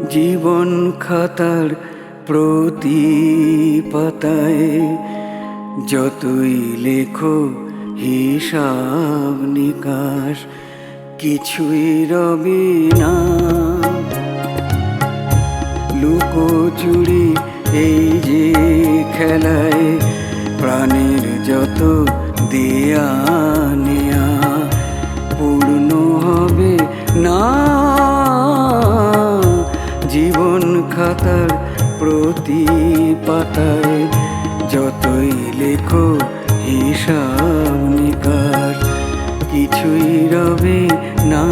জীবন খাতার প্রতি পাতায় যতই লেখো হিসাব নিকাশ কিছুই রবে না। লুকোচুরি এই যে খেলায় প্রাণের যত দেয়া নেয়া পূর্ণ হবে না। জীবন খাতার প্রতি পাতায় যতই লেখো হিসাব নিকাশ কিছুই রবে না।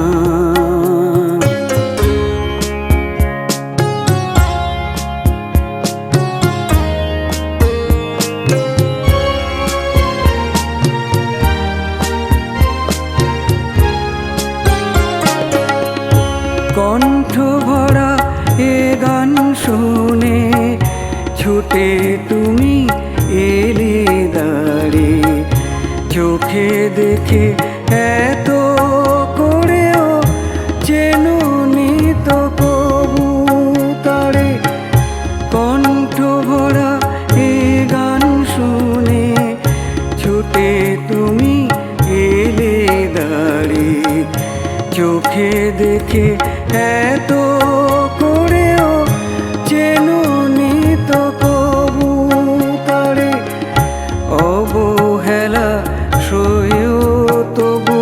কণ্ঠ ভরা এ গান শুনে ছুটে তুমি এলে দাঁড়ে, চোখে দেখে এত করেও চেনুনি তো কবু তারে। কণ্ঠ ভরা এ গান শুনে ছুটে তুমি এলে দাঁড়ে, চোখে দেখে এত করেও চেনুনি তো কবু তারে। অবহেলা সয়েও তবু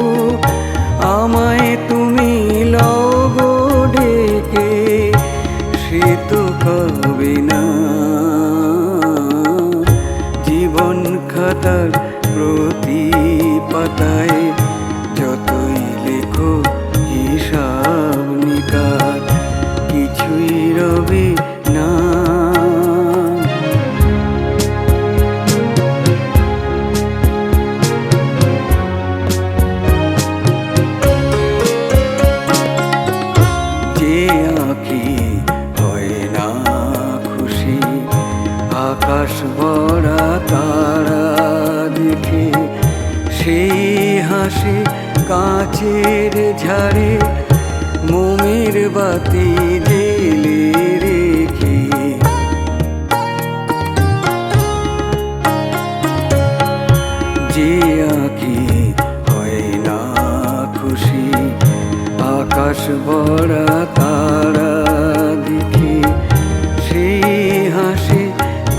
আমায় তুমি লগো ডেকে, সে তো হবে না। জীবন খাতার প্রতি পাতায় যতই লেখো হিসাব নিকাশ কিছুই রবে না। যে আঁখি হয় না খুশি আকাশ ভরা তারা দেখে, সেই হাসি কাঁচের ঝাড়ে মোমের বাতি জেলে রেখে। যে আঁখি হয় না খুশি আকাশ ভরা তারা দেখে, সেই হাসি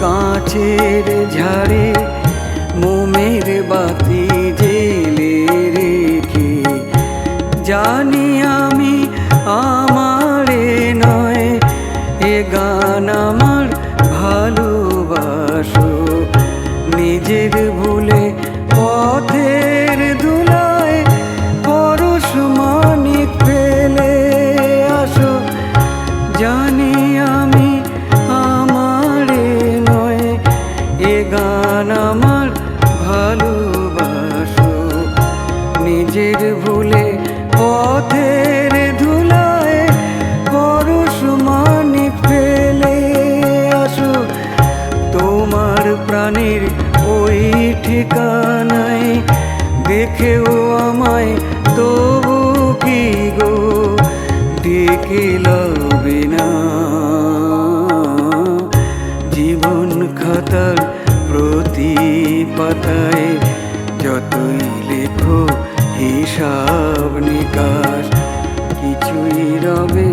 কাঁচের ঝাড়ে মোমের বাতি জেলে রেখে। জানি আমি আমারে নয় এ গান আমার ভালোবাসো, নিজের ভুলে পথের ধুলায় পরশ মানিক ফেলে আসো। জানি আমি আমারে নয় এ গান আমার ভালোবাসো, নিজের ভুলে পথের ধুলায় পরশ মানিক ফেলে আসো। তোমার প্রাণের ওই ঠিকানায় দেখেও আমায় তবু কি গো ডেকে লবে না। জীবন খাতার প্রতি পাতায় যতই লেখো হিসাব নিকাশ কিছুই রবে